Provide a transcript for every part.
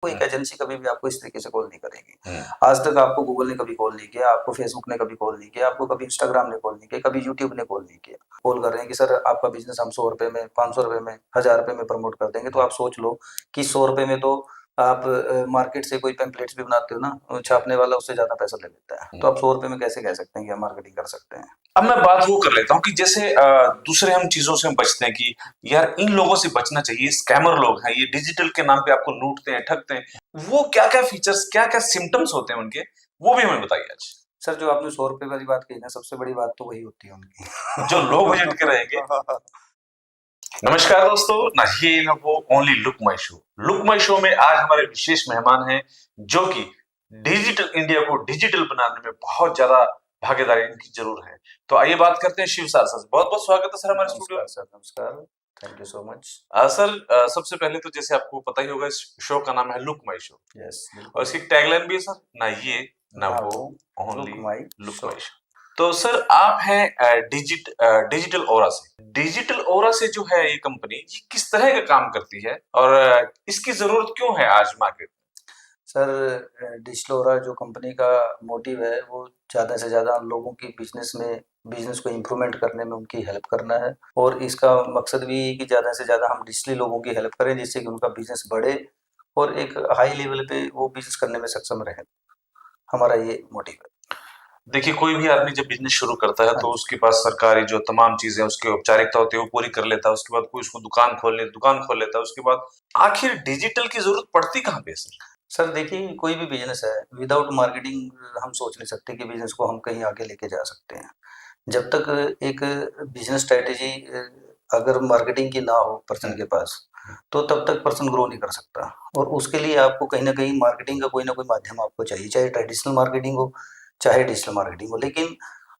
कोई हुँ, एक एजेंसी कभी भी आपको इस तरीके से कॉल नहीं करेगी। हुँ, आज तक आपको गूगल ने कभी कॉल नहीं किया, आपको फेसबुक ने कभी कॉल नहीं किया, आपको कभी इंस्टाग्राम ने कॉल नहीं किया, कभी यूट्यूब ने कॉल नहीं किया। कॉल कर रहे हैं कि सर आपका बिज़नेस हम ₹100 में, ₹500 में, ₹1000 में प्रमोट कर देंगे। तो हुँ, आप सोच लो कि ₹100 में तो आप मार्केट से कोई पैम्पलेट्स भी बनाते हो ना, छापने वाला उससे ज़्यादा पैसा ले लेता है। हुँ। तो आप ₹100 में कैसे कह सकते हैं कि हम मार्केटिंग कर सकते हैं? अब मैं बात वो कर लेता हूँ कि जैसे दूसरे हम चीज़ों से हम बचते हैं कि यार इन लोगों से बचना चाहिए, स्कैमर लोग हैं, ये डिजिटल के नाम पे आपको लूटते हैं, ठगते हैं। वो क्या-क्या फीचर्स, क्या-क्या सिम्पटम्स होते हैं उनके, वो भी हमें बताइए आज। सर जो आपने ₹100 वाली बात कही ना, सबसे बड़ी बात तो वही होती है उनकी। जो लो बजट के रहेंगे। नमस्कार दोस्तों, ना ये ना वो, ओनली लुक माई शो। लुक माई शो में आज हमारे विशेष मेहमान हैं जो कि डिजिटल इंडिया को डिजिटल बनाने में बहुत ज्यादा भागीदारी इनकी जरूर है। तो आइए बात करते हैं शिव सर से। बहुत बहुत स्वागत है सर हमारे स्टूडियो नमस्कार में। सर, नमस्कार। Thank you so much. Sir, सबसे पहले तो जैसे आपको पता ही होगा इस शो का नाम है लुक माई शो यस, और बिल्कुल। इसकी टैगलाइन भी है सर, ना ये ना ना वो, वो, look only my look show. My show. तो सर आप हैं डिजिटल ओरा से। डिजिटल ओरा से जो है ये कंपनी, ये किस तरह का काम करती है और इसकी जरूरत क्यों है आज मार्केट में? सर डिजिटल जो कंपनी का मोटिव है वो ज़्यादा से ज़्यादा लोगों की बिजनेस को इम्प्रूवमेंट करने में उनकी हेल्प करना है। और इसका मकसद भी है कि ज़्यादा से ज़्यादा हम डिजिटली लोगों की हेल्प करें जिससे कि उनका बिजनेस बढ़े और एक हाई लेवल पे वो बिजनेस करने में सक्षम रहे। हमारा ये मोटिव है। देखिए, कोई भी आदमी जब बिजनेस शुरू करता है हाँ तो जी। उसके पास सरकारी जो तमाम चीजें उसकी औपचारिकता होती है वो पूरी कर लेता है। उसके बाद कोई उसको दुकान खोल लेता है। उसके बाद आखिर डिजिटल की जरूरत पड़ती कहाँ पे है सर? सर देखिए कोई भी बिजनेस है विदाउट मार्केटिंग हम सोच नहीं सकते कि बिजनेस को हम कहीं आगे लेके जा सकते हैं। जब तक एक बिजनेस स्ट्रेटेजी अगर मार्केटिंग की ना हो पर्सन हुँ, के पास, तो तब तक पर्सन ग्रो नहीं कर सकता। और उसके लिए आपको कहीं न कहीं मार्केटिंग का कोई न कोई माध्यम आपको चाहिए, चाहे ट्रेडिशनल मार्केटिंग हो, चाहे डिजिटल मार्केटिंग हो। लेकिन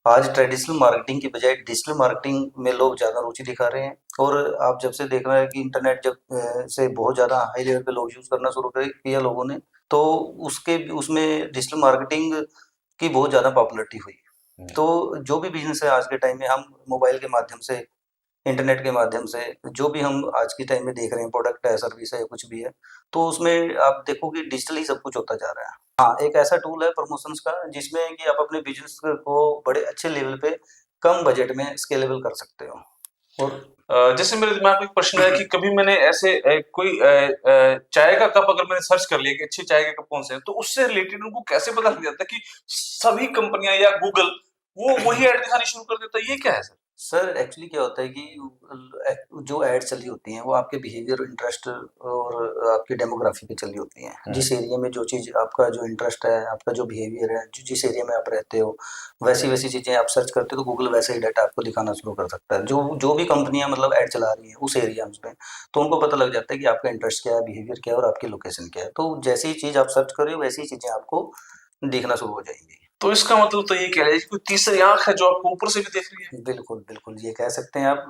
आज ट्रेडिशनल मार्केटिंग की बजाय डिजिटल मार्केटिंग में लोग ज़्यादा रुचि दिखा रहे हैं। और आप जब से देख रहे हैं कि इंटरनेट जब से बहुत ज़्यादा हाई लेवल पे लोग यूज़ करना शुरू किया लोगों ने, तो उसमें डिजिटल मार्केटिंग की बहुत ज़्यादा पॉपुलैरिटी हुई। हुँ। तो जो भी बिज़नेस है आज के टाइम में हम मोबाइल के माध्यम से, इंटरनेट के माध्यम से जो भी हम आज के टाइम में देख रहे हैं प्रोडक्ट है, सर्विस है या कुछ भी है, तो उसमें आप देखो कि डिजिटली सब कुछ होता जा रहा है। हाँ, एक ऐसा टूल है प्रमोशंस का जिसमें कि आप अपने बिज़नेस को बड़े अच्छे लेवल पे कम बजट में स्केलेबल कर सकते हो। और जैसे मेरे दिमाग में एक प्रश्न है कि कभी मैंने ऐसे कोई चाय का कप अगर मैंने सर्च कर लिया कि अच्छे चाय के कप कौन से हैं, तो उससे रिलेटेड उनको कैसे पता लग जाता है कि सभी कंपनियां या गूगल वो वही ऐड दिखानी शुरू कर देता है? ये क्या है सर? सर एक्चुअली क्या होता है कि जो एड चल रही होती हैं वो आपके बिहेवियर, इंटरेस्ट और आपकी डेमोग्राफी पे चल रही होती हैं। हुँ, जिस एरिया में जो चीज़ आपका जो इंटरेस्ट है, आपका जो बिहेवियर है, जिस एरिया में आप रहते हो, वैसी-वैसी चीज़ें आप सर्च करते हो तो गूगल वैसा ही डाटा आपको दिखाना शुरू कर सकता है। जो जो भी कंपनियाँ मतलब एड चला रही हैं उस एरिया में, तो उनको पता लग जाता है कि आपका इंटरेस्ट क्या है, बिहेवियर क्या है और आपकी लोकेशन क्या है। तो जैसी ही चीज़ आप सर्च कर रहे हो वैसी ही चीज़ें आपको दिखना शुरू हो जाएँगी। तो इसका मतलब तो ये कह रहे हैं कि कोई तीसरी आंख है जो आपको ऊपर से भी देख रही है। बिल्कुल, बिल्कुल, ये कह सकते हैं आप।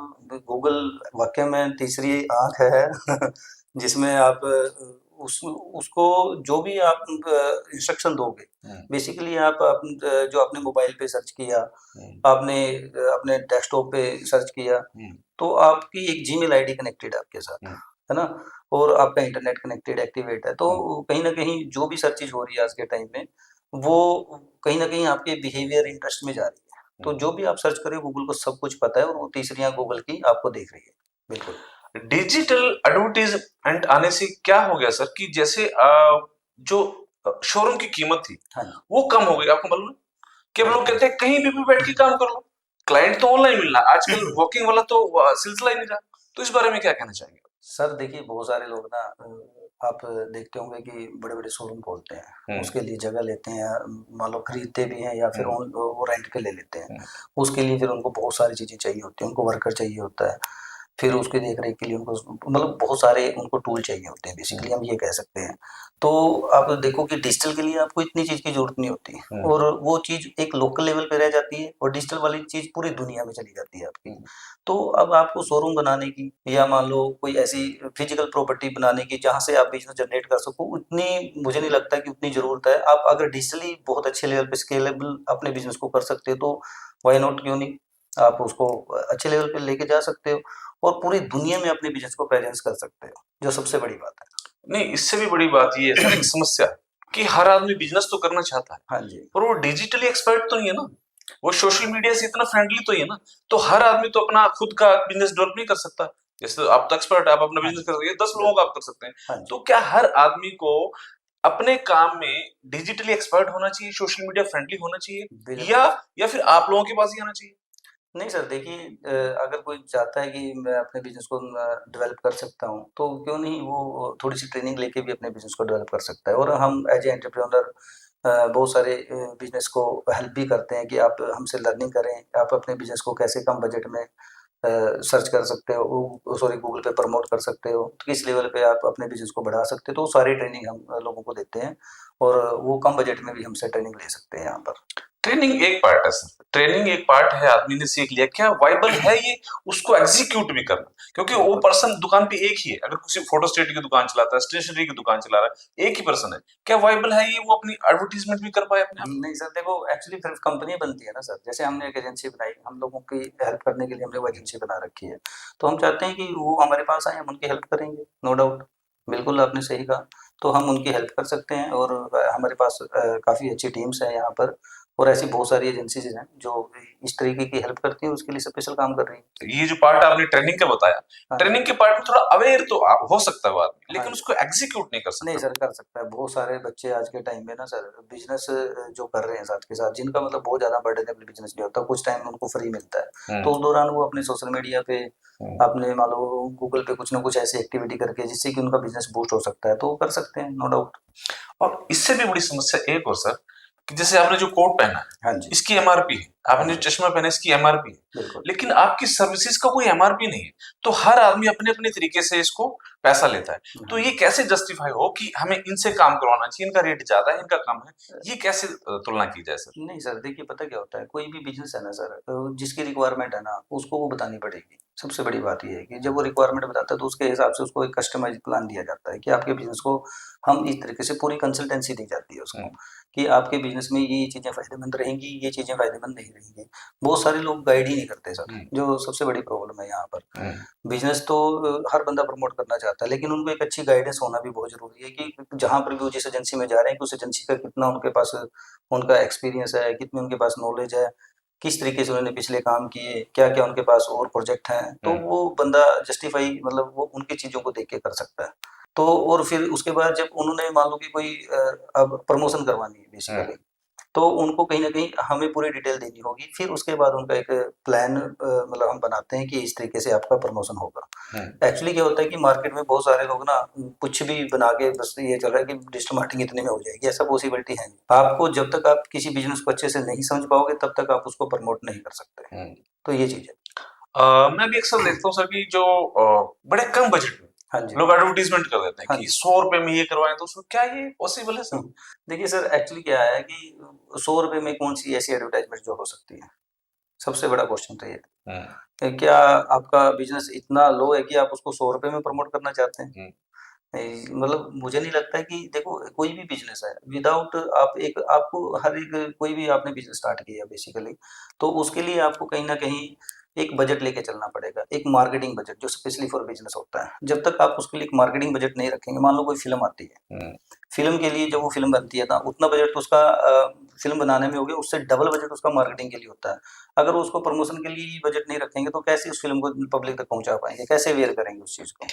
गूगल वाक़ई में तीसरी आँख है जिसमें आप उस उसको जो भी आप इंस्ट्रक्शन दोगे, हम्म, बेसिकली आप जो आपने मोबाइल पे सर्च किया, हम्म, आपने अपने डेस्कटॉप पे सर्च किया, हम्म, तो आपकी एक जीमेल आईडी कनेक्टेड है आपके साथ, हम्म, है ना? और आपका इंटरनेट कनेक्टेड एक्टिवेट है, हम्म, तो कहीं न कहीं जो भी सर्चेज़ हो रही है आज के टाइम में, वो कहीं न कहीं आपके बिहेवियर, इंटरेस्ट में जा रही है। तो हम्म। जो भी आप सर्च करें गूगल को सब कुछ पता है और वो तीसरी आँख गूगल की आपको देख रही है। बिल्कुल। डिजिटल एडवर्टाइजमेंट आने से क्या हो गया सर कि जैसे जो शोरूम की कीमत थी हाँ जी। वो कम हो गई, आपको मालूम है? कि अब लोग बिल्कुल। कहते हैं कहीं भी बैठ के काम कर लो, क्लाइंट तो ऑनलाइन मिल रहा है आजकल, वॉकिंग वाला तो सिलसिला ही नहीं रहा। तो इस बारे में क्या कहना चाहेंगे? सर देखिए बहुत सारे लोग ना आप देखते होंगे कि बड़े-बड़े शोरूम खोलते हैं, हम्म, उसके लिए जगह लेते हैं, मान लो खरीदते भी हैं या फिर हम्म, वो रेंट पे ले लेते हैं। हम्म, उसके लिए फिर उनको बहुत सारी चीज़ें चाहिए होती हैं, उनको वर्कर चाहिए होता है, फिर उसकी देख-रेख के लिए उनको मतलब बहुत सारे उनको टूल चाहिए होते हैं हम्म, बेसिकली हम ये कह सकते हैं। तो आप देखो कि डिजिटल के लिए आपको इतनी चीज़ की ज़रूरत नहीं होती हम्म, और वो चीज़ एक लोकल लेवल पे रह जाती है और डिजिटल वाली चीज़ पूरी दुनिया में चली जाती है आपकी। हम्म, तो अब आपको शोरूम बनाने की या मान लो कोई ऐसी फिजिकल प्रॉपर्टी बनाने की जहाँ से आप बिज़नेस जनरेट कर सको, उतनी मुझे नहीं लगता कि उतनी ज़रूरत है। आप अगर डिजिटली बहुत अच्छे लेवल पे स्केलेबल अपने बिज़नेस को कर सकते हो तो व्हाई नॉट क्यों नहीं? आप उसको अच्छे लेवल पे लेके जा सकते हो और पूरी दुनिया में अपने बिज़नेस को प्रेज़ेंस कर सकते हो, जो सबसे बड़ी बात है। नहीं, इससे भी बड़ी बात ये है सर, एक समस्या कि हर आदमी बिजनेस तो करना चाहता है, हाँ जी। पर वो डिजिटली एक्सपर्ट तो नहीं है ना, वो सोशल मीडिया से इतना फ्रेंडली तो ही है ना, तो हर आदमी तो अपना खुद का बिजनेस डेवलप नहीं कर सकता। जैसे आप तो एक्सपर्ट, आप अपना हाँ बिजनेस जी। कर सकते हैं, 10 लोगों का आप कर सकते हैं। हाँ तो जी। क्या हर आदमी को अपने काम में डिजिटली एक्सपर्ट होना चाहिए, सोशल मीडिया फ्रेंडली होना चाहिए, या बिल्कुल। या फिर आप लोगों के पास ही आना चाहिए? नहीं सर, देखिए अगर कोई चाहता है कि मैं अपने बिज़नेस को डेवलप कर सकता हूँ, तो क्यों नहीं वो थोड़ी-सी ट्रेनिंग लेके भी अपने बिज़नेस को डेवलप कर सकता है। और हम एज़ ए एंटरप्रेन्योर बहुत सारे बिज़नेस को हेल्प भी करते हैं कि आप हमसे लर्निंग करें, आप अपने बिज़नेस को कैसे कम बजट में सर्च कर सकते हो, सॉरी गूगल पे प्रमोट कर सकते हो, तो किस लेवल पे आप अपने बिज़नेस को बढ़ा सकते हो, तो वो सारी ट्रेनिंग हम लोगों को देते हैं और वो कम बजट में भी हमसे ट्रेनिंग ले सकते हैं यहाँ पर। ट्रेनिंग एक पार्ट है सर, ट्रेनिंग एक पार्ट है, आदमी ने सीख लिया, क्या वाइबल है ये उसको एग्जीक्यूट भी करना? क्योंकि वो बिल्कुल। पर्सन दुकान पे एक ही है, अगर किसी फोटो स्टेट की दुकान चलाता है, स्टेशनरी की दुकान चला रहा है, एक ही पर्सन है, क्या वाइबल है ये वो अपनी एडवर्टीजमेंट भी कर पाए अपने आप? नहीं सर, देखो एक्चुअली फिर कंपनी बनती है ना सर, जैसे हमने एक एजेंसी बनाई, हम लोगों की हेल्प करने के लिए हमने वो एजेंसी बना रखी है, तो हम चाहते हैं कि वो हमारे पास आए, हम उनकी हेल्प करेंगे, नो डाउट। बिल्कुल आपने सही कहा, तो हम उनकी हेल्प कर सकते हैं और हमारे पास काफ़ी अच्छी टीम्स हैं यहाँ पर और ऐसी बहुत सारी एजेंसीज़ हैं जो इस तरीके की हेल्प करती हैं, उसके लिए स्पेशल काम कर रही हैं। ये जो पार्ट आपने ट्रेनिंग का बताया, हाँ जी। ट्रेनिंग के पार्ट में थोड़ा अवेयर तो हो सकता है वो आदमी, हाँ लेकिन जी। उसको एग्जीक्यूट नहीं कर नहीं सकता। सर, कर सकता है। बहुत सारे बच्चे आज के टाइम में ना सर बिज़नेस जो कर रहे हैं साथ के साथ, जिनका मतलब बहुत ज़्यादा बर्डनेबल बिज़नेस नहीं होता, कुछ टाइम उनको फ्री मिलता है। हम्म, तो उस दौरान वो अपने सोशल मीडिया पे, हम्म। अपने मान लो गूगल पे कुछ ना कुछ ऐसी एक्टिविटी करके जिससे कि उनका बिज़नेस बूस्ट हो सकता है, तो वो कर सकते हैं, नो डाउट। और इससे भी बड़ी समस्या एक और सर, कि जैसे आपने जो कोट पहना है, हाँ जी। इसकी एमआरपी है, हाँ आपने जो जी। चश्मा पहना है इसकी एमआरपी है, बिल्कुल। लेकिन आपकी सर्विसेज का कोई एमआरपी नहीं है, तो हर आदमी अपने अपने तरीके से इसको पैसा लेता है। तो हाँ ये जी। कैसे जस्टिफाई हो कि हमें इनसे काम करवाना चाहिए, इनका रेट ज्यादा है, इनका कम है, ये कैसे तुलना की जाए सर? नहीं सर, देखिए पता क्या होता है, कोई भी बिज़नेस है ना सर, जिसकी रिक्वायरमेंट है ना, उसको वो बतानी पड़ेगी। सबसे बड़ी बात ये है कि जब वो रिक्वायरमेंट बताता है, तो उसके हिसाब से उसको एक कस्टमाइज़ प्लान दिया जाता है कि आपके बिज़नेस को हम इस तरीके से पूरी कंसल्टेंसी दी जाती है उसको, हम्म, कि आपके बिज़नेस में ये चीज़ें फ़ायदेमंद रहेंगी, ये चीज़ें फ़ायदेमंद नहीं रहेंगी। बहुत सारे लोग गाइड ही नहीं करते सर, हम्म, जो सबसे बड़ी प्रॉब्लम है यहाँ पर। हम्म, बिज़नेस तो हर बंदा प्रमोट करना चाहता है, लेकिन उनको एक अच्छी गाइडेंस होना भी बहुत ज़रूरी है कि जहाँ पर भी वो जिस एजेंसी में जा रहे हैं, कि उस एजेंसी का कितना उनके पास उनका एक्सपीरियंस है, कितनी उनके पास नॉलेज है, किस तरीके से उन्होंने पिछले काम किए, क्या-क्या उनके पास और प्रोजेक्ट हैं, तो हम्म, वो बंदा जस्टिफ़ाई मतलब वो उनकी चीज़ों को देख के कर सकता है। तो और फिर उसके बाद जब उन्होंने मान लो कि कोई अब प्रमोशन करवानी है हम्म, बेसिकली, तो उनको कहीं न कहीं हमें पूरी डिटेल देनी होगी। फिर उसके बाद उनका एक प्लान मतलब हम बनाते हैं कि इस तरीके से आपका प्रमोशन होगा। हम्म, एक्चुअली क्या होता है कि मार्केट में बहुत सारे लोग ना कुछ भी बना के बस ये चल रहा है कि डिजिटल मार्केटिंग इतने में हो जाएगी, ऐसा पॉसिबिलिटी है नहीं। आपको जब तक आप किसी बिज़नेस को अच्छे से नहीं समझ पाओगे, तब तक आप उसको प्रमोट नहीं कर सकते। हम्म। तो ये चीज़ है। मैं भी अक्सर देखता हूँ सर कि जो बड़े कम बजट में हाँ जी। लोग एडवर्टीजमेंट कर देते हैं हाँ कि जी। 100 रुपए में ये करवाएं, तो उसको क्या ये पॉसिबल है सर? देखिए सर, एक्चुअली क्या है कि ₹100 में कौन-सी ऐसी एडवर्टाइज़मेंट जो हो सकती है? सबसे बड़ा क्वेश्चन तो ये हम्म, है। क्या आपका बिज़नेस इतना लो है कि आप उसको ₹100 में प्रमोट करना चाहते हैं? हम्म, मतलब मुझे नहीं लगता है कि देखो कोई भी बिज़नेस है विदाउट आप एक आपको हर एक कोई भी आपने बिज़नेस स्टार्ट किया बेसिकली, तो उसके लिए आपको कहीं न कहीं एक बजट लेके चलना पड़ेगा, एक मार्केटिंग बजट जो स्पेशली फॉर बिज़नेस होता है। जब तक आप उसके लिए एक मार्केटिंग बजट नहीं रखेंगे, मान लो कोई फ़िल्म आती है, हम्म, फ़िल्म के लिए जब वो फ़िल्म बनती है ना, उतना बजट तो उसका फ़िल्म बनाने में हो गया, उससे डबल बजट उसका मार्केटिंग के लिए होता है। अगर वो उसको प्रमोशन के लिए ही बजट नहीं रखेंगे, तो कैसे उस फ़िल्म को पब्लिक तक पहुँचा पाएँगे? कैसे अवेयर करेंगे उस चीज़ को?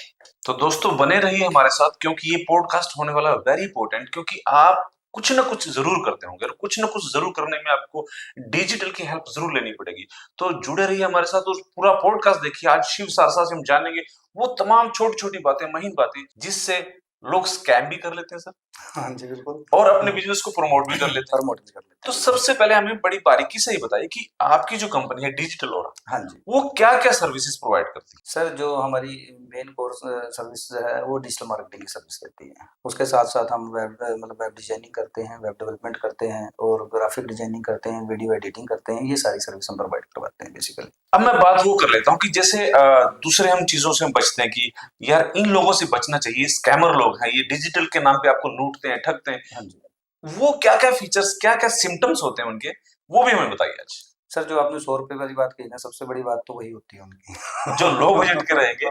तो दोस्तों बने रहिए हमारे साथ, क्योंकि ये पॉडकास्ट होने वाला है वेरी इंपॉर्टेंट, क्योंकि आप कुछ ना कुछ जरूर करते होंगे और कुछ ना कुछ जरूर करने में आपको डिजिटल की हेल्प जरूर लेनी पड़ेगी। तो जुड़े रहिए हमारे साथ और पूरा पॉडकास्ट देखिए। आज शिव सारसा से हम जानेंगे वो तमाम छोटी छोटी बातें, महीन बातें, जिससे लोग स्कैम भी कर लेते हैं सर, हाँ जी, बिल्कुल। और अपने बिजनेस को प्रमोट भी कर लेते हैं। प्रमोट भी कर लेते तो हैं, बिल्कुल। सबसे पहले हमें बड़ी बारीकी से ये बताइए कि आपकी जो कंपनी है डिजिटल ओरा, हाँ जी। वो क्या क्या सर्विसेज प्रोवाइड करती सर, जो हमारी मेन कोर्स सर्विस है, वो डिजिटल मार्केटिंग की सर्विस देती है। उसके साथ-साथ हम मतलब वेब डिज़ाइनिंग करते हैं, वेब डेवलपमेंट करते हैं और ग्राफ़िक डिज़ाइनिंग करते हैं, वीडियो एडिटिंग करते हैं। ये सारी सर्विस हम प्रोवाइड करवाते हैं बेसिकली। है? अब मैं बात वो कर लेता हूँ कि जैसे दूसरे हम चीजों से हम बचते हैं कि यार इन लोगों से बचना चाहिए, स्कैमर लोग हैं, ये डिजिटल के नाम पे आपको लूटते हैं, ठगते हैं। हाँ जी। वो क्या क्या फीचर्स, क्या क्या सिम्टम्स होते हैं उनके, वो भी हमें बताइए आज। सर, जो आपने ₹100 वाली बात कही ना, सबसे बड़ी बात तो वही होती है उनकी। जो लो बजट के रहेंगे,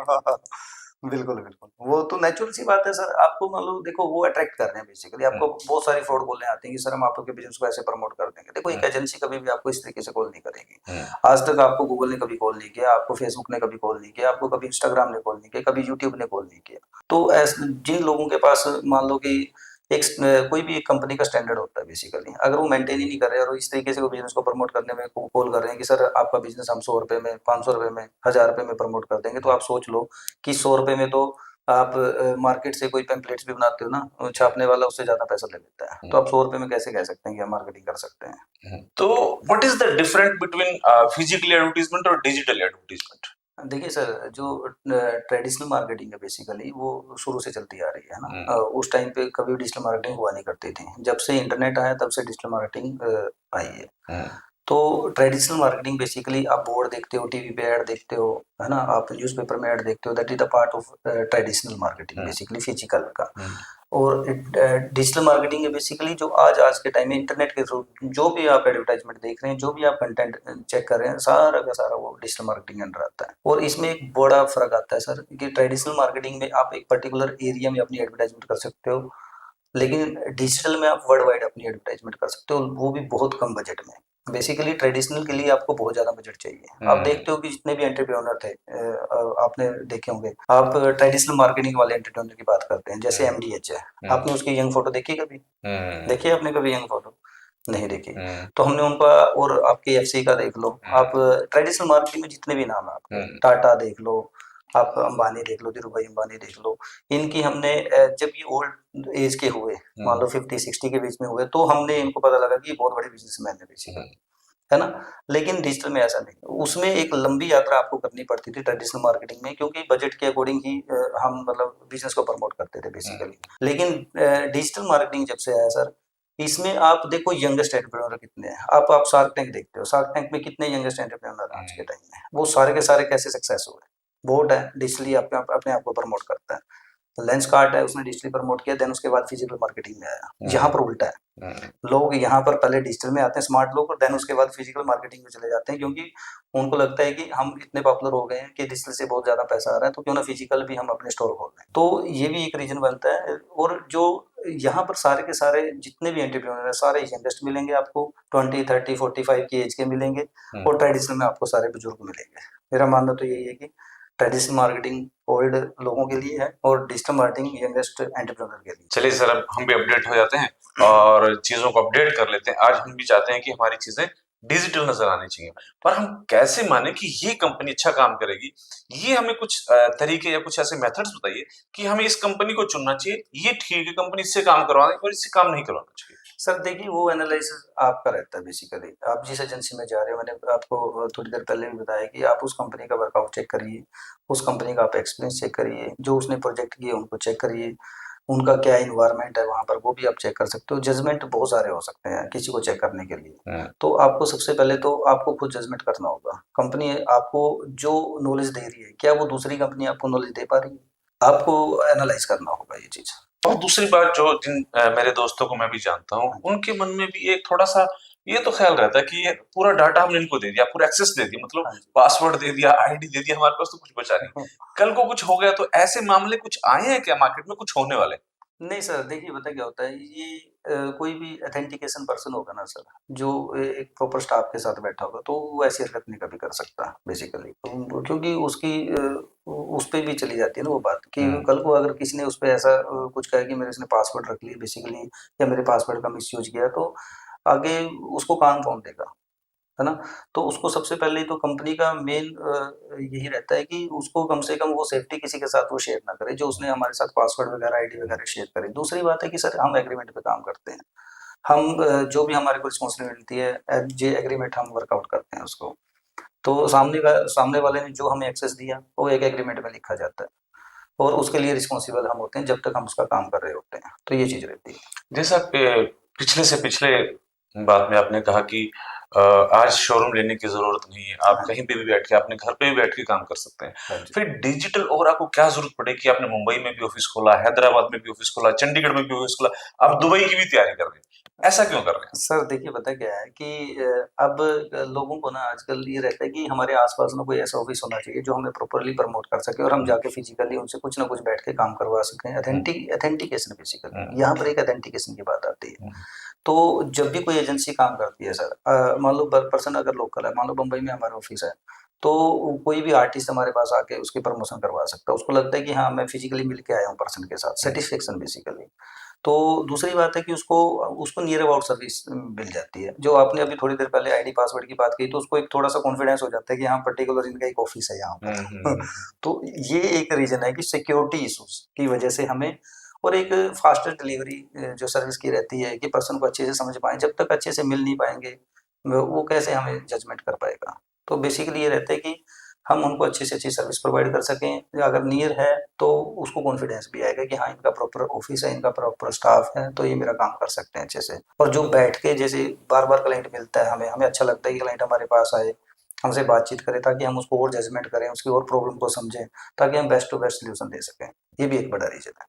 बिल्कुल, बिल्कुल। वो तो नेचुरल सी बात है सर, आपको मान लो देखो वो अट्रैक्ट कर रहे हैं बेसिकली, आपको बहुत सारी फ्रॉड बोलने आते हैं कि सर हम आपके बिज़नेस को ऐसे प्रमोट कर देंगे। देखो एक एजेंसी कभी भी आपको इस तरीके से कॉल नहीं करेगी। आज तक आपको गूगल ने कभी कॉल नहीं किया, आपको फेसबुक ने कभी कॉल नहीं किया, आपको कभी इंस्टाग्राम ने कॉल नहीं किया, कभी यूट्यूब ने कॉल नहीं किया। तो जिन लोगों के पास मान लो कि कोई भी एक कंपनी का स्टैंडर्ड होता है बेसिकली, अगर वो मेंटेन ही नहीं कर रहे और इस तरीके से वो बिज़नेस को प्रमोट करने में कॉल कर रहे हैं कि सर आपका बिज़नेस हम ₹100 में, ₹500 में, ₹1000 में प्रमोट कर देंगे, तो आप सोच लो कि ₹100 में तो आप मार्केट से कोई पैम्पलेट्स भी बनाते हो ना, छापने वाला उससे ज़्यादा पैसा ले लेता है। तो आप ₹100 में कैसे कह सकते हैं कि हम मार्केटिंग कर सकते हैं? तो what is the difference between physical advertisement और डिजिटल एडवर्टाइजमेंट? देखिए सर, जो ट्रेडिशनल मार्केटिंग है बेसिकली वो शुरू से चलती आ रही है ना। उस टाइम पे कभी डिजिटल मार्केटिंग हुआ नहीं करती थी। जब से इंटरनेट आया तब से डिजिटल मार्केटिंग आई है। तो ट्रेडिशनल मार्केटिंग बेसिकली आप बोर्ड देखते हो, टीवी पे ऐड देखते हो, है ना? आप न्यूज़पेपर में ऐड देखते हो, that is the part of traditional marketing basically physical का। और डिजिटल मार्केटिंग है बेसिकली जो आज के टाइम में इंटरनेट के थ्रू जो भी आप एडवर्टाइजमेंट देख रहे हैं, जो भी आप कंटेंट चेक कर रहे हैं, सारा का सारा वो डिजिटल मार्केटिंग के अंडर आता है। और इसमें एक बड़ा फ़र्क आता है सर कि ट्रेडिशनल मार्केटिंग में आप एक पर्टिकुलर एरिया में अपनी एडवर्टाइजमेंट कर सकते हो, लेकिन डिजिटल में आप वर्ल्ड वाइड अपनी एडवर्टाइजमेंट कर सकते हो, वो भी बहुत कम बजट में। बेसिकली ट्रेडिशनल के लिए आपको बहुत ज़्यादा बजट चाहिए। आप देखते हो कि जितने भी एंटरप्रेन्योर थे, आपने देखे होंगे, आप ट्रेडिशनल मार्केटिंग वाले एंटरप्रेन्योर की बात करते हैं, जैसे एमडीएच है, आपने उसकी यंग फोटो देखी कभी? देखी है आपने कभी यंग फोटो? नहीं देखी। तो हमने उनका, और आप केएफसी का देख लो, आप ट्रेडिशनल मार्केटिंग में जितने भी नाम है आपके, टाटा देख लो, आप अंबानी देख लो, धीरू भाई अंबानी देख लो, इनकी हमने जब ये ओल्ड एज के हुए, मान लो 50-60 के बीच में हुए, तो हमने इनको पता लगा कि ये बहुत बड़े बिजनेसमैन है बेसिकली, है ना? लेकिन डिजिटल में ऐसा नहीं, उसमें एक लंबी यात्रा आपको करनी पड़ती थी ट्रेडिशनल मार्केटिंग में, क्योंकि बजट के अकॉर्डिंग ही हम मतलब बिजनेस को प्रमोट करते थे बेसिकली। लेकिन डिजिटल मार्केटिंग जब से आया सर, इसमें आप देखो यंगेस्ट एंटरप्रेन्योर कितने हैं। आप शार्क टैंक देखते हो, शार्क टैंक में कितने यंगेस्ट एंटरप्रेन्योर हैं आज के टाइम में, वो सारे के सारे कैसे सक्सेस हुए? बोट है, डिजिटली अपने आप को प्रमोट करता है। लेंस कार्ट है, उसने डिजिटली प्रमोट किया, देन उसके बाद फिजिकल मार्केटिंग में आया। यहाँ पर उल्टा है, लोग यहाँ पर पहले डिजिटल में आते हैं, स्मार्ट लोग, और देन उसके बाद फिजिकल मार्केटिंग में चले जाते हैं, क्योंकि उनको लगता है कि हम इतने पॉपुलर हो गए हैं कि डिजिटल से बहुत ज़्यादा पैसा आ रहा है, तो क्यों ना फिजिकल भी हम अपने स्टोर खोल लें। तो ये भी एक रीज़न बनता है। और जो यहाँ पर सारे के सारे जितने भी एंटरप्रेन्योर हैं, सारे यंगेस्ट मिलेंगे आपको, 20, 30, 45 की एज के मिलेंगे, और ट्रेडिशनल में आपको सारे बुजुर्ग मिलेंगे। मेरा मानना तो यही है कि ट्रेडिशनल मार्केटिंग ओल्ड लोगों के लिए है और डिजिटल मार्केटिंग यंगेस्ट एंटरप्रेन्योर के लिए। चलिए सर, अब हम भी अपडेट हो जाते हैं और चीजों को अपडेट कर लेते हैं। आज हम भी चाहते हैं कि हमारी चीजें डिजिटल नजर आनी चाहिए, पर हम कैसे माने कि ये कंपनी अच्छा काम करेगी? ये हमें कुछ तरीके या कुछ ऐसे मेथड्स बताइए कि हमें इस कंपनी को चुनना चाहिए, ये ठीक है कंपनी इससे काम करवाना और इससे काम नहीं करवाना चाहिए। सर देखिए, वो एनालिसिस आपका रहता है बेसिकली। आप जिस एजेंसी में जा रहे हो, मैंने आपको थोड़ी देर पहले भी बताया कि आप उस कंपनी का वर्कआउट चेक करिए, उस कंपनी का आप एक्सपीरियंस चेक करिए, जो उसने प्रोजेक्ट किए उनको चेक करिए, उनका क्या इन्वायरमेंट है वहाँ पर, वो भी आप चेक कर सकते हो। जजमेंट बहुत सारे हो सकते हैं किसी को चेक करने के लिए। तो आपको सबसे पहले तो आपको खुद जजमेंट करना होगा। कंपनी आपको जो नॉलेज दे रही है, क्या वो दूसरी कंपनी आपको नॉलेज दे पा रही है? आपको एनालाइज करना होगा ये चीज़। और दूसरी बात, जो जिन मेरे दोस्तों को मैं भी जानता हूँ, उनके मन में भी एक थोड़ा-सा ये तो ख्याल रहता है कि ये पूरा डाटा हमने इनको दे दिया, पूरा एक्सेस दे दिया, मतलब पासवर्ड दे दिया, आईडी दे दिया, हमारे पास तो कुछ बचा नहीं। कल को कुछ हो गया तो ऐसे मामले कुछ आए हैं क्या मार्केट में, कुछ होने वाले? नहीं सर, देखिए पता क्या होता है, ये कोई भी ऑथेंटिकेशन पर्सन होगा ना सर, जो एक प्रॉपर स्टाफ के साथ बैठा होगा, तो वो ऐसी हरकत नहीं कभी कर सकता बेसिकली। क्योंकि उसकी उस पे भी चली जाती है ना वो बात कि कल को अगर किसी ने उस पे ऐसा कुछ कहा कि मेरे इसने पासवर्ड रख लिया बेसिकली, या मेरे पासवर्ड का मिसयूज किया, तो आगे उसको काम कौन देगा, है ना? तो उसको सबसे पहले तो कंपनी का मेन यही रहता है कि उसको कम से कम वो सेफ्टी किसी के साथ वो शेयर ना करे, जो उसने हमारे साथ पासवर्ड वगैरह, आईडी वगैरह शेयर करे। दूसरी बात है कि सर हम एग्रीमेंट पे काम करते हैं। हम जो भी हमारे को रिस्पॉन्सिबिलिटी मिलती है, जे एग्रीमेंट हम वर्कआउट करते हैं उसको। तो सामने वाले ने जो हमें एक्सेस दिया, वो एक एग्रीमेंट में लिखा जाता है, और उसके लिए रिस्पॉन्सिबल हम होते हैं जब तक हम उसका काम कर रहे होते हैं। तो ये चीज़ रहती है। जैसा पिछले से पिछले बात में आपने कहा कि आज शोरूम लेने की जरूरत नहीं है, आप हाँ कहीं जी, पे भी बैठ के अपने घर पे भी बैठ के काम कर सकते हैं। हाँ जी। फिर डिजिटल और आपको क्या जरूरत पड़े कि आपने मुंबई में भी ऑफिस खोला, हैदराबाद में भी ऑफिस खोला, चंडीगढ़ में भी ऑफिस खोला, आप दुबई की भी तैयारी कर रहे हैं, ऐसा क्यों कर रहे सर देखिए पता क्या है कि अब लोगों को ना आजकल ये रहता है कि हमारे आसपास ना कोई ऐसा ऑफिस होना चाहिए जो हमें प्रॉपर्ली प्रमोट कर सके और हम हैं? जाके फिजिकली उनसे कुछ ना कुछ बैठ के काम करवा सकें। हम्म, अथेंटिकेशन हम्म, बेसिकली यहाँ पर एक अथेंटिकेशन की बात आती है। हम्म, तो जब भी कोई एजेंसी काम करती है सर, मान लो पर्सन अगर लोकल है, मान लो बम्बई में हमारा ऑफिस है, तो कोई भी आर्टिस्ट हमारे पास आके उसकी प्रमोशन करवा सकता है। उसको लगता है कि हाँ मैं फिजिकली मिल के आया हूँ पर्सन के साथ, हम्म, सेटिस्फेक्शन बेसिकली। तो दूसरी बात है कि उसको उसको नियर अबाउट सर्विस मिल जाती है। जो आपने अभी थोड़ी देर पहले आईडी पासवर्ड की बात की, तो उसको एक थोड़ा सा कॉन्फिडेंस हो जाता है कि हाँ पर्टिकुलर इनका एक ऑफिस है यहाँ हम्म, पर। तो ये एक रीजन है कि सिक्योरिटी इशूज की वजह से हमें, और एक फास्टर डिलीवरी जो सर्विस की रहती है कि पर्सन को अच्छे से समझ पाए। जब तक अच्छे से मिल नहीं पाएंगे वो कैसे हमें जजमेंट कर पाएगा। तो बेसिकली ये रहता है कि हम उनको अच्छी से अच्छी सर्विस प्रोवाइड कर सकें। अगर नियर है तो उसको कॉन्फिडेंस भी आएगा कि हाँ इनका प्रॉपर ऑफिस है, इनका प्रॉपर स्टाफ है, तो ये मेरा काम कर सकते हैं अच्छे से। और जो बैठ के जैसे बार बार क्लाइंट मिलता है, हमें हमें अच्छा लगता है कि क्लाइंट हमारे पास आए, हमसे बातचीत करें, ताकि हम उसको और जजमेंट करें, उसकी और प्रॉब्लम को समझें, ताकि हम बेस्ट टू बेस्ट सोल्यूशन दे सकें। ये भी एक बड़ा रीजन है।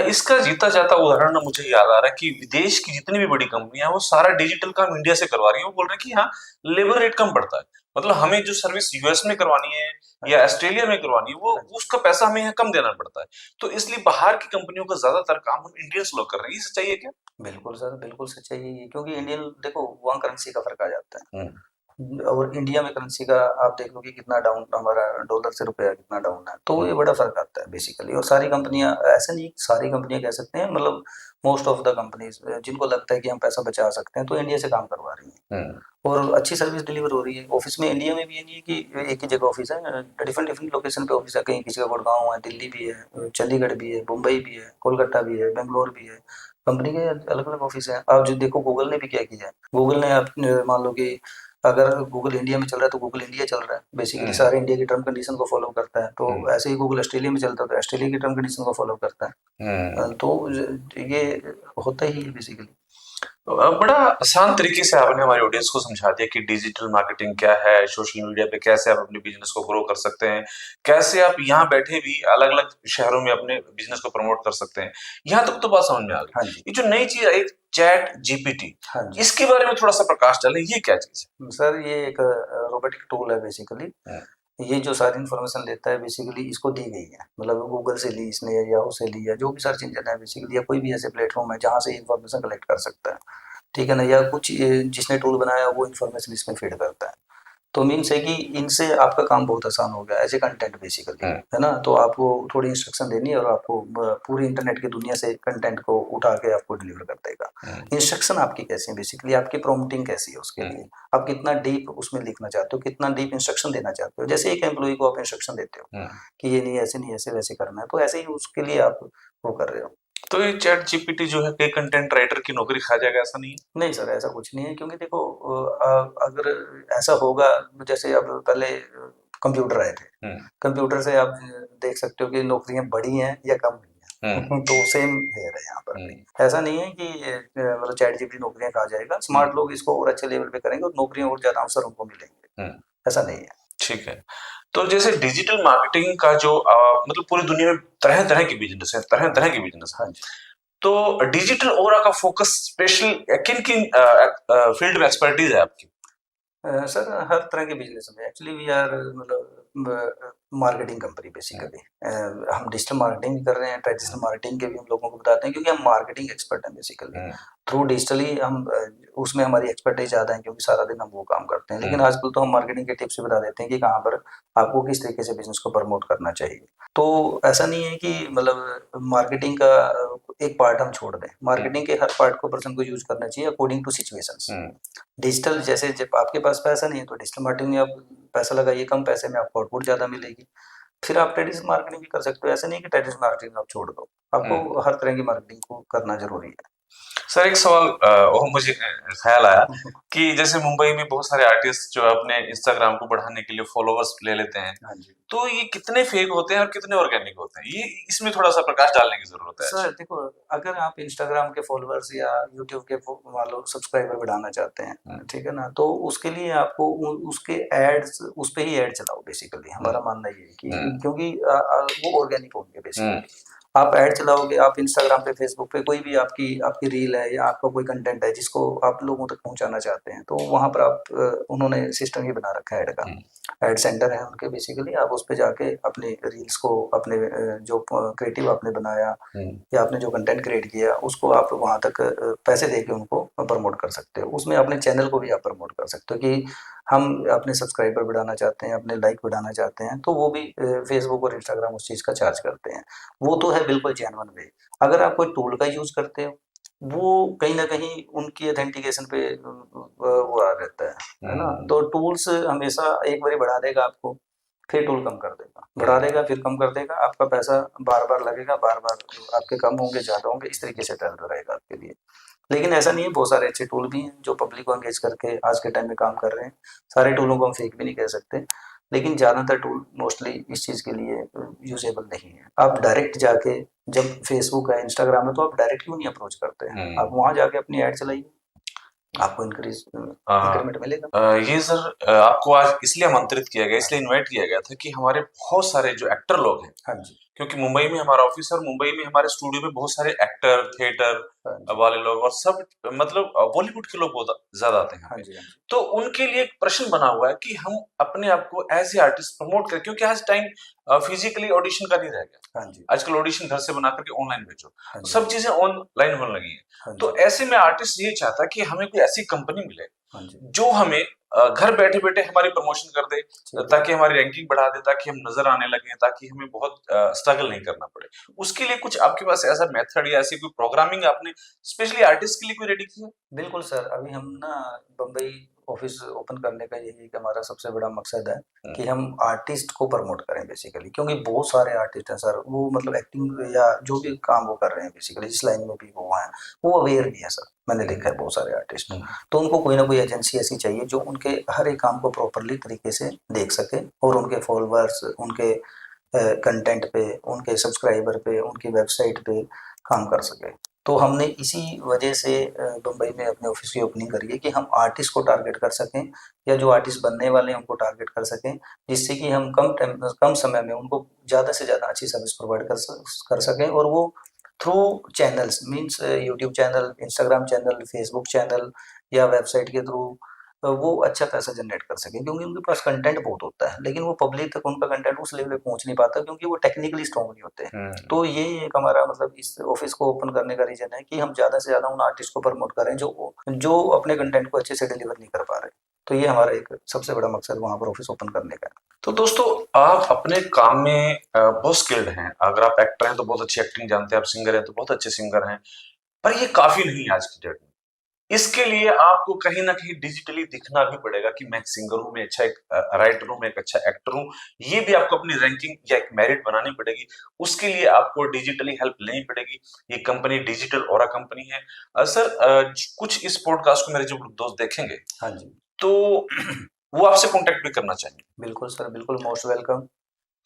इसका जीता जाता उदाहरण ना मुझे याद आ रहा है कि विदेश की जितनी भी बड़ी कंपनियां हैं, वो सारा डिजिटल काम इंडिया से करवा रही है। वो बोल रहे हैं कि हाँ, लेबर रेट कम पड़ता है, मतलब हमें जो सर्विस यूएस में करवानी है हाँ या जी, ऑस्ट्रेलिया में करवानी है, वो हाँ जी। उसका पैसा हमें यहाँ कम देना पड़ता है। तो इसलिए बाहर की कंपनियों का ज्यादातर काम हम इंडियंस लोग कर रहे हैं। ये सच्चाई है क्या? बिल्कुल सर, बिल्कुल सच्चाई है ये, क्योंकि इंडियन देखो वहाँ करेंसी का फ़र्क आ जाता हम्म, है। और इंडिया में करेंसी का आप देख लो कि कितना डाउन हमारा डॉलर से रुपया कितना डाउन है, तो हम्म, ये बड़ा फ़र्क आता है बेसिकली। और सारी कंपनियाँ, ऐसा नहीं सारी कंपनियाँ कह सकते हैं, मतलब मोस्ट ऑफ द कंपनीज़ जिनको लगता है कि हम पैसा बचा सकते हैं, तो इंडिया से काम करवा रही हैं। हम्म, और अच्छी सर्विस डिलीवर हो रही है। ऑफिस में इंडिया में भी ये नहीं है कि एक ही जगह ऑफिस है, डिफरेंट डिफरेंट लोकेशन पे ऑफिस है। कहीं किसी का गुड़गांव है, दिल्ली भी है, चंडीगढ़ भी है, मुंबई भी है, कोलकाता भी है, बेंगलोर भी है। कंपनी के अलग अलग ऑफिस हैं। आप जो देखो गूगल ने भी क्या किया है, गूगल ने आप मान लो कि अगर गूगल इंडिया में चल रहा है तो गूगल इंडिया चल रहा है, बेसिकली हम्म, सारे इंडिया की टर्म कंडीशन को फॉलो करता है। तो हम्म, ऐसे ही गूगल ऑस्ट्रेलिया में चलता है तो ऑस्ट्रेलिया की टर्म कंडीशन को फॉलो करता है। हम्म। तो ये होता ही है बेसिकली। बड़ा आसान तरीके से आपने हमारे ऑडियंस को समझा दिया कि डिजिटल मार्केटिंग क्या है, सोशल मीडिया पे कैसे आप अपने बिजनेस को ग्रो कर सकते हैं, कैसे आप यहाँ बैठे भी अलग अलग शहरों में अपने बिजनेस को प्रमोट कर सकते हैं। यहाँ तक तो बात समझ में आ गई। हाँ जी, ये जो नई चीज आई, चैट जीपीटी, हाँ जी। इसके बारे में थोड़ा सा प्रकाश डालें, ये क्या चीज सर ये एक रोबोटिक टूल है बेसिकली। है? ये जो सारी इन्फॉर्मेशन लेता है बेसिकली इसको दी गई है, मतलब गूगल से ली इसने या याहू से ली, या जो भी सर्च इंजन है बेसिकली, या कोई भी ऐसे प्लेटफॉर्म है जहाँ से इन्फॉर्मेशन कलेक्ट कर सकता है। ठीक है ना, या कुछ जिसने टूल बनाया वो इन्फॉर्मेशन इसमें फीड करता है। तो मीन्स है कि इनसे आपका काम बहुत आसान हो गया एज ए कंटेंट बेसिकली, हम्म, है ना। तो आपको थोड़ी इंस्ट्रक्शन देनी है और आपको पूरी इंटरनेट की दुनिया से कंटेंट को उठा के आपको डिलीवर कर देगा। हम्म, इंस्ट्रक्शन आपकी कैसी है बेसिकली, आपकी प्रॉम्प्टिंग कैसी है उसके हम्म, लिए, आप कितना डीप उसमें लिखना चाहते हो, कितना डीप इंस्ट्रक्शन देना चाहते हो। जैसे एक एम्प्लॉय को आप इंस्ट्रक्शन देते हो हम्म। कि ये नहीं ऐसे वैसे करना है, तो ऐसे ही उसके लिए आप वो कर रहे हो। तो ये चैट जीपीटी जो है कई कंटेंट राइटर की नौकरी खा जाएगा, ऐसा नहीं है? नहीं सर ऐसा कुछ नहीं है, क्योंकि देखो अगर ऐसा होगा, जैसे अब पहले कंप्यूटर आए थे, हम्म, कंप्यूटर से आप देख सकते हो कि नौकरियां बढ़ी हैं या कम हुई हम्म, हैं। तो सेम है यहाँ पर भी। हम्म, ऐसा नहीं है कि मतलब चैट जीपीटी नौकरियां खा जाएगा, हम्म, स्मार्ट लोग इसको और अच्छे लेवल पे करेंगे और नौकरियां और ज्यादा अवसर उनको मिलेंगे। हम्म। ऐसा नहीं है। ठीक है। तो जैसे डिजिटल मार्केटिंग का जो मतलब पूरी दुनिया में तरह तरह के बिजनेस है, तरह हाँ तरह जी, के बिजनेस है। हाँ जी। तो डिजिटल ओरा का फोकस स्पेशल किन किन फील्ड में एक्सपर्टीज है आपकी? सर हर तरह के बिजनेस में एक्चुअली वी आर मतलब मार्केटिंग कंपनी हम्म, बेसिकली। हम डिजिटल मार्केटिंग भी कर रहे हैं, ट्रेडिशनल मार्केटिंग के भी हम लोगों को बताते हैं, क्योंकि हम मार्केटिंग एक्सपर्ट हैं बेसिकली। हम्म, थ्रू डिजिटली हम उसमें हमारी एक्सपर्टाइज ज़्यादा है, क्योंकि सारा दिन हम वो काम करते हैं। लेकिन हम्म, आजकल तो हम मार्केटिंग के टिप्स भी बता देते हैं कि कहाँ पर आपको किस तरीके से बिजनेस को प्रमोट करना चाहिए। तो ऐसा नहीं है कि मतलब मार्केटिंग का एक पार्ट हम छोड़ दें। हम्म, मार्केटिंग के हर पार्ट को पर्सन को यूज करना चाहिए according to situations. Hmm, digital जैसे जब आपके पास पैसा नहीं है तो डिजिटल मार्केटिंग में आप पैसा लगाइए, कम पैसे में आपको आउटपुट ज़्यादा मिलेगी। फिर आप ट्रेडिशनल मार्केटिंग भी कर सकते हो। ऐसा नहीं है कि ट्रेडिशनल मार्केटिंग आप छोड़ दो, हम्म। आपको हर तरह की मार्केटिंग को करना ज़रूरी है। सर एक सवाल और मुझे ख्याल आया कि जैसे मुंबई में बहुत सारे आर्टिस्ट जो अपने इंस्टाग्राम को बढ़ाने के लिए फॉलोअर्स ले लेते हैं, हाँ जी। तो ये कितने फेक होते हैं और कितने ऑर्गेनिक होते हैं? ये इसमें थोड़ा-सा प्रकाश डालने की ज़रूरत है आज। सर देखो, अगर आप इंस्टाग्राम के फॉलोअर्स या यूट्यूब के मान लो सब्सक्राइबर बढ़ाना चाहते हैं, हुँ, ठीक है ना? तो उसके लिए आपको उसके एड्स उस पे ही ऐड चलाओ बेसिकली, हुँ, हमारा मानना ये है हुँ, कि क्योंकि वो ऑर्गेनिक होंगे हुँ, बेसिकली। आप ऐड चलाओगे, आप इंस्टाग्राम पे, फेसबुक पे कोई भी आपकी आपकी रील है या आपका कोई कंटेंट है जिसको आप लोगों तक पहुँचाना चाहते हैं, तो वहाँ पर आप उन्होंने सिस्टम ही बना रखा है ऐड का। हुँ, ऐड सेंटर है उनके बेसिकली, आप उस पे जाके अपनी रील्स को अपने जो क्रिएटिव आपने बनाया हुँ, या आपने जो कंटेंट क्रिएट किया उसको आप वहाँ तक पैसे दे के उनको प्रमोट कर सकते हो। उसमें अपने चैनल को भी आप प्रमोट कर सकते हो कि हम अपने सब्सक्राइबर बढ़ाना चाहते हैं, अपने लाइक बढ़ाना चाहते हैं, तो वो भी फेसबुक और इंस्टाग्राम उस चीज़ का चार्ज करते हैं। वो तो है बिल्कुल जेन्युइन वे। अगर आप कोई टूल का यूज़ करते हो, वो कहीं न कहीं उनकी ऑथेंटिकेशन पे वो आ रहता है ना? हुँ, तो टूल्स हमेशा एक बारी बढ़ा देगा आपको, फिर टूल कम कर देगा, बढ़ा हुँ, देगा फिर कम कर देगा, आपका पैसा बार-बार लगेगा, बार-बार आपके कम होंगे, ज़्यादा होंगे, इस तरीके से चलता रहेगा आपके लिए। लेकिन ऐसा नहीं है, बहुत सारे अच्छे टूल भी हैं जो पब्लिक को एंगेज करके आज के टाइम में काम कर रहे हैं। सारे टूलों को हम फेक भी नहीं कह सकते, लेकिन ज़्यादातर टूल मोस्टली इस चीज़ के लिए यूज़ेबल नहीं है। आप डायरेक्ट जाके जब फेसबुक है, इंस्टाग्राम है, तो आप डायरेक्ट क्यों नहीं अप्रोच करते हैं? आप हुँ। वहाँ जाके अपनी ऐड चलाइए, आपको हाँ। इंक्रीमेंट मिलेगा। ये सर आपको आज इसलिए आमंत्रित किया गया, इसलिए इनवाइट किया गया था कि हमारे बहुत सारे जो एक्टर लोग हैं, हाँ जी, क्योंकि मुंबई में हमारा ऑफिस है और मुंबई में हमारे स्टूडियो में बहुत सारे एक्टर, थिएटर हाँ जी, वाले लोग और सब मतलब बॉलीवुड के लोग बहुत ज़्यादा आते हैं यहाँ हाँ पे। जी, हाँ जी, तो उनके लिए एक प्रश्न बना हुआ है कि हम अपने आप को एज़ ए आर्टिस्ट प्रमोट करें क्योंकि आज टाइम फिज़िकली ऑडिशन का नहीं रह गया। हाँ जी, आजकल ऑडिशन घर से बना करके ऑनलाइन भेजो। हाँ तो जी, हाँ सब जी, चीज़ें ऑनलाइन होने लगी हैं। हाँ तो जी, ऐसे में आर्टिस्ट ये चाहता है कि हमें कोई ऐसी कंपनी मिले हाँ जी, जो हमें घर बैठे-बैठे हमारी प्रमोशन कर दे ठीक है। ताकि हमारी रैंकिंग बढ़ा दे, ताकि हम नज़र आने लगें, ताकि हमें बहुत स्ट्रगल नहीं करना पड़े। उसके लिए कुछ आपके पास ऐसा मेथड या ऐसी कोई प्रोग्रामिंग आपने स्पेशली आर्टिस्ट के लिए कोई रेडी की है? बिल्कुल सर, अभी हम ना बम्बई ऑफ़िस ओपन करने का यही एक हमारा सबसे बड़ा मकसद है हुँ, कि हम आर्टिस्ट को प्रमोट करें बेसिकली, क्योंकि बहुत सारे आर्टिस्ट हैं सर, वो मतलब एक्टिंग या जो भी काम वो कर रहे हैं बेसिकली जिस लाइन में भी वो हैं, वो अवेयर नहीं है सर। मैंने हुँ, देखा है बहुत सारे आर्टिस्ट। हुँ, तो उनको कोई ना कोई एजेंसी ऐसी चाहिए जो उनके हर एक काम को प्रॉपर्ली तरीके से देख सके और उनके फॉलोअर्स, उनके कंटेंट पे, उनके सब्सक्राइबर पे, उनकी वेबसाइट पे काम कर सके। तो हमने इसी वजह से बम्बई में अपने ऑफिस की ओपनिंग करी है कि हम आर्टिस्ट को टारगेट कर सकें या जो आर्टिस्ट बनने वाले हैं उनको टारगेट कर सकें, जिससे कि हम कम समय में उनको ज़्यादा से ज़्यादा अच्छी सर्विस प्रोवाइड कर सकें और वो through channels means YouTube channel, Instagram channel, Facebook channel या वेबसाइट के थ्रू वो अच्छा पैसा जनरेट कर सकें, क्योंकि उनके पास कंटेंट बहुत होता है, लेकिन वो पब्लिक तक उनका कंटेंट उस लेवल पे पहुँच नहीं पाता क्योंकि वो टेक्निकली स्ट्रॉन्ग नहीं होते। हुँ। तो ये एक हमारा मतलब इस ऑफिस को ओपन करने का रीज़न है कि हम ज़्यादा से ज़्यादा उन आर्टिस्ट को प्रमोट करें जो अपने कंटेंट को अच्छे से डिलीवर नहीं कर पा रहे। तो ये हमारा एक सबसे बड़ा मकसद वहाँ पर ऑफिस ओपन करने का है। तो दोस्तों आप अपने काम में बहुत स्किल्ड हैं। अगर आप एक्टर हैं तो बहुत अच्छी एक्टिंग जानते हैं, आप सिंगर हैं तो बहुत अच्छे सिंगर हैं। पर ये काफ़ी नहीं है आज की डेट में। इसके लिए आपको कहीं न कहीं डिजिटली दिखना भी पड़ेगा कि मैं एक सिंगर हूँ, मैं अच्छा एक राइटर हूँ, मैं एक अच्छा एक्टर हूँ। ये भी आपको अपनी रैंकिंग या एक मेरिट बनानी पड़ेगी। उसके लिए आपको डिजिटली हेल्प लेनी पड़ेगी। ये कंपनी डिजिटल ओरा कंपनी है। सर कुछ इस पॉडकास्ट को मेरे जो दोस्त देखेंगे, हाँ जी। तो वो आपसे कॉन्टैक्ट भी करना चाहेंगे। बिल्कुल सर, बिल्कुल मोस्ट वेलकम।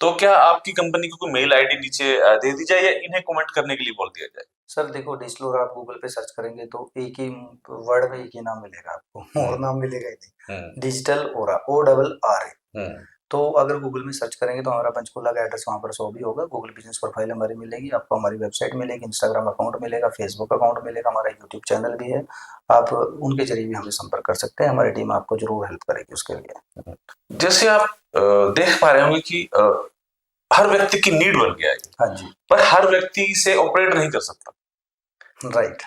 तो क्या आपकी कंपनी की कोई मेल आईडी नीचे दे दी जाए या इन्हें कमेंट करने के लिए बोल दिया जाए? सर देखो, डिजिटल आप गूगल पे सर्च करेंगे तो एक ही वर्ड में एक ही नाम मिलेगा आपको हुँ, और नाम मिलेगा ही नहीं। हुँ, digital aura, O double R A. हुँ, तो अगर गूगल में सर्च करेंगे तो हमारा पंचकूला का एड्रेस वहाँ पर शो भी होगा। गूगल बिजनेस प्रोफाइल हमारी मिलेगी, आपको हमारी वेबसाइट मिलेगी, इंस्टाग्राम अकाउंट मिलेगा, फेसबुक अकाउंट मिलेगा, हमारा यूट्यूब चैनल भी है। आप उनके जरिए भी हमें संपर्क कर सकते हैं, हमारी टीम आपको जरूर हेल्प करेगी उसके लिए। हुँ। जैसे आप देख पा रहे होंगे कि हर व्यक्ति की नीड बन गया है ये, हाँ जी। पर हर व्यक्ति इसे ऑपरेट नहीं कर सकता। राइट।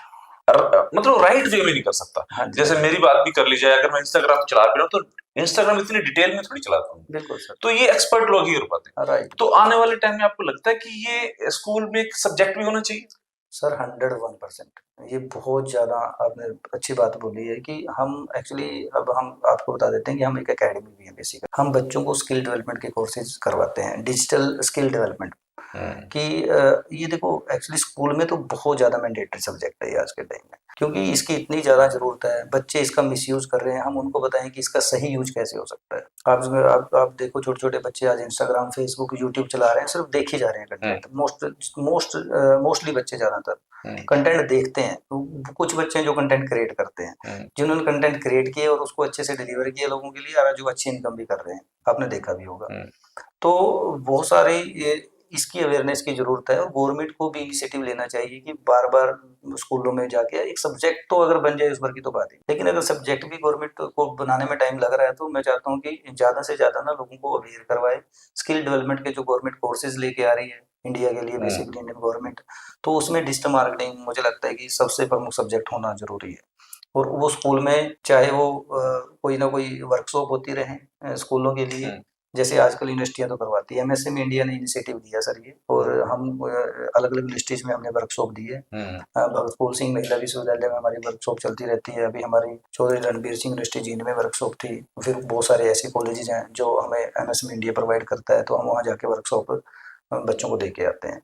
मतलब राइट वे में नहीं कर सकता। हाँ जी, हाँ जैसे जी। मेरी बात भी कर ली जाए, अगर मैं इंस्टाग्राम चला भी रहा हूँ तो इंस्टाग्राम इतनी डिटेल में थोड़ी चलाता हूँ। बिल्कुल सर। तो ये एक्सपर्ट लोग ही कर पाते हैं। राइट। तो आने वाले टाइम में आपको लगता है कि ये स्कूल में एक सब्जेक्ट भी होना चाहिए? सर 101% ये बहुत ज़्यादा आपने अच्छी बात बोली है कि हम एक्चुअली अब हम आपको बता देते हैं कि हम एक एकेडमी भी है बेसिकली। हम बच्चों को स्किल डेवलपमेंट के कोर्सेज करवाते हैं, डिजिटल स्किल डेवलपमेंट। कि ये देखो एक्चुअली स्कूल में तो बहुत ज़्यादा मैंडेटरी सब्जेक्ट है ये आज के टाइम में, क्योंकि इसकी इतनी ज़्यादा ज़रूरत है, बच्चे इसका मिसयूज़ कर रहे हैं, हम उनको बताएं कि इसका सही यूज कैसे हो सकता है। आप देखो छोटे-छोटे बच्चे आज इंस्टाग्राम, फेसबुक, यूट्यूब चला रहे हैं, सिर्फ देखे जा रहे हैं कंटेंट। मोस्टली बच्चे ज़्यादातर कंटेंट देखते हैं। तो कुछ बच्चे हैं जो कंटेंट क्रिएट करते हैं, जिन्होंने कंटेंट क्रिएट किया और उसको अच्छे से डिलीवर किया लोगों के लिए, और जो अच्छी इनकम भी कर रहे हैं, आपने देखा भी होगा। तो बहुत सारे इसकी अवेयरनेस की ज़रूरत है, और गवर्नमेंट को भी इनिशिएटिव लेना चाहिए कि बार-बार स्कूलों में जाके एक सब्जेक्ट तो अगर बन जाए उस भर की तो बात है। लेकिन अगर सब्जेक्ट भी गवर्नमेंट को बनाने में टाइम लग रहा है, तो मैं चाहता हूँ कि ज़्यादा से ज़्यादा ना लोगों को अवेयर करवाए। स्किल डेवलपमेंट के जो गवर्नमेंट कोर्सेज़ लेके आ रही है इंडिया के लिए, बेसिकली इंडियन गवर्नमेंट, तो उसमें डिजिटल मार्केटिंग मुझे लगता है कि सबसे प्रमुख सब्जेक्ट होना ज़रूरी है। और वो स्कूल में चाहे वो कोई ना कोई वर्कशॉप होती रहे स्कूलों के लिए, जैसे आजकल यूनिवर्सिटियाँ तो करवाती है। एमएसएमई इंडिया ने इनिशिएटिव लिया सर ये, और हम अलग-अलग यूनिवर्सिटीज़ में हमने वर्कशॉप दी है। भगत कपूर सिंह महिला विश्वविद्यालय में हमारी वर्कशॉप चलती रहती है। अभी हमारी चौधरी रणबीर सिंह यूनिवर्सिटी जींद में वर्कशॉप थी। फिर बहुत सारे ऐसे कॉलेजेस हैं जो हमें एमएसएमई इंडिया प्रोवाइड करता है, तो हम वहाँ जाके वर्कशॉप बच्चों को दे के आते हैं।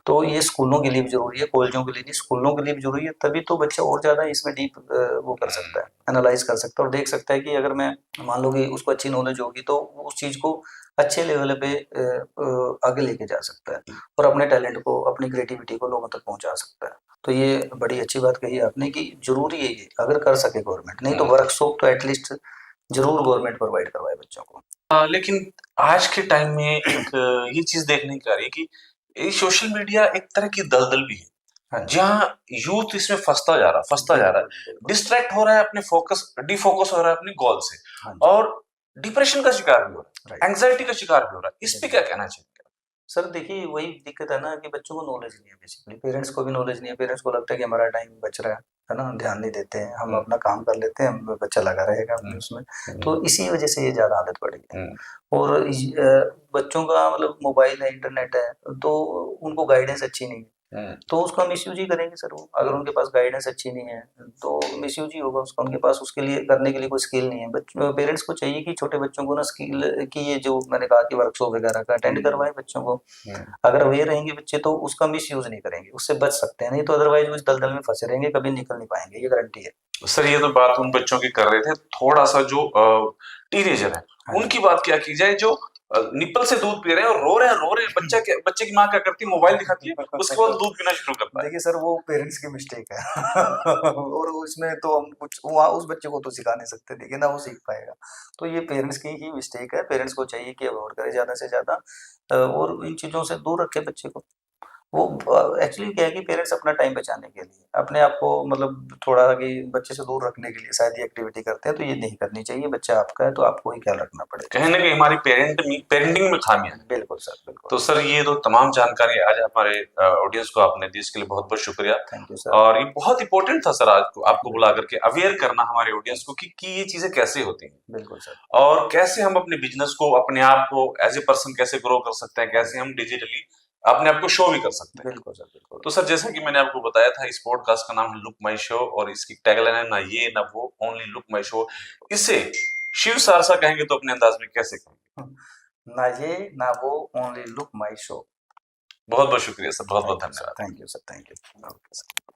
तो ये स्कूलों के लिए भी ज़रूरी है, कॉलेजों के लिए नहीं, स्कूलों के लिए भी ज़रूरी है। तभी तो बच्चा और ज़्यादा इसमें डीप वो कर सकता है, एनालाइज़ कर सकता है और देख सकता है कि अगर मैं मान लो कि उसको अच्छी नॉलेज होगी तो उस चीज़ को अच्छे लेवल पे आगे लेके जा सकता है, और अपने टैलेंट को, अपनी क्रिएटिविटी को लोगों तक पहुँचा सकता है। तो ये बड़ी अच्छी बात कही आपने कि ज़रूरी है ये, अगर कर सके गवर्नमेंट, नहीं तो वर्कशॉप तो एटलीस्ट ज़रूर गवर्नमेंट प्रोवाइड करवाए बच्चों को। लेकिन आज के टाइम में एक ये चीज़ देखने को आ रही है कि ये सोशल मीडिया एक तरह की दलदल भी है, हाँ जी। जहाँ यूथ इसमें फँसता जा रहा है, डिस्ट्रैक्ट हो रहा है, अपने डिफोकस हो रहा है अपने गोल से, हाँ जी। और डिप्रेशन का शिकार भी हो रहा है, राइट। एंग्जायटी का शिकार भी हो रहा है। इस पे क्या कहना चाहिए? सर देखिए, वही दिक्कत है ना कि बच्चों को नॉलेज नहीं है, बेसिकली पेरेंट्स को भी नॉलेज नहीं है। पेरेंट्स को लगता है कि हमारा टाइम बच रहा है ना, ध्यान नहीं देते हैं, हम अपना काम कर लेते हैं, बच्चा लगा रहेगा अपने उसमें। तो इसी वजह से ये ज़्यादा आदत पड़ गई है। और बच्चों का मतलब मोबाइल है, इंटरनेट है, तो उनको गाइडेंस अच्छी नहीं है, तो उसका मिसयूज ही करेंगे सर वो। अगर उनके पास गाइडेंस अच्छी नहीं है तो मिसयूज ही होगा उसका। उनके पास उसके लिए करने के लिए कोई स्किल नहीं है। पेरेंट्स को चाहिए कि छोटे बच्चों को ना स्किल की, ये जो मैंने कहा कि वर्कशॉप वगैरह का अटेंड करवाएं बच्चों को। अगर अवेयर रहेंगे बच्चे तो उसका मिसयूज नहीं करेंगे, उससे बच सकते हैं। नहीं तो अदरवाइज वो इस दलदल में फंसे रहेंगे, कभी निकल नहीं पाएंगे, ये गारंटी है। सर ये तो बात उन बच्चों की कर रहे थे, थोड़ा सा जो टीनेजर है उनकी बात क्या की जाए, जो निप्पल से दूध पी रहे हैं और रो रहे हैं। बच्चे की माँ क्या करती है, मोबाइल दिखाती है, उसके बाद दूध पीना शुरू करता है। देखिए सर, वो पेरेंट्स की मिस्टेक है और उसमें तो हम कुछ वहाँ उस बच्चे को तो सिखा नहीं सकते, देखिए ना वो सीख पाएगा। तो ये पेरेंट्स की ही मिस्टेक है। पेरेंट्स को चाहिए कि अवॉइड करे ज़्यादा से ज़्यादा, और इन चीज़ों से दूर रखे बच्चे को। वो एक्चुअली क्या है कि पेरेंट्स अपना टाइम बचाने के लिए, अपने आप को मतलब थोड़ा कि बच्चे से दूर रखने के लिए शायद ये एक्टिविटी करते हैं, तो ये नहीं करनी चाहिए। बच्चा आपका है तो आपको ही ख्याल रखना पड़ेगा। कहीं ना कहीं हमारी पेरेंटिंग में खामियां हैं। बिल्कुल सर, बिल्कुल। तो सर ये तो तमाम जानकारी आज हमारे ऑडियंस को आपने दी, इसके लिए बहुत बहुत शुक्रिया। Thank you sir. और ये बहुत इंपॉर्टेंट था सर, आज को आपको बुला करके अवेयर करना हमारे ऑडियंस को कि ये चीजें कैसे होती हैं, बिल्कुल सर। और कैसे हम अपने बिजनेस को, अपने आप को एज ए पर्सन कैसे ग्रो कर सकते हैं, कैसे हम डिजिटली अपने आप को शो भी कर सकते हैं। बिल्कुल सर, बिल्कुल। तो सर जैसा कि मैंने आपको बताया था, इस पॉडकास्ट का नाम है लुक माई शो, और इसकी टैगलाइन है ना ये ना वो, ओनली लुक माई शो। इसे शिव सारसा कहेंगे तो अपने अंदाज में कैसे कहेंगे? ना ये ना वो, ओनली लुक माई शो। बहुत बहुत शुक्रिया सर, बहुत बहुत धन्यवाद। Thank you sir, thank you. Okay sir.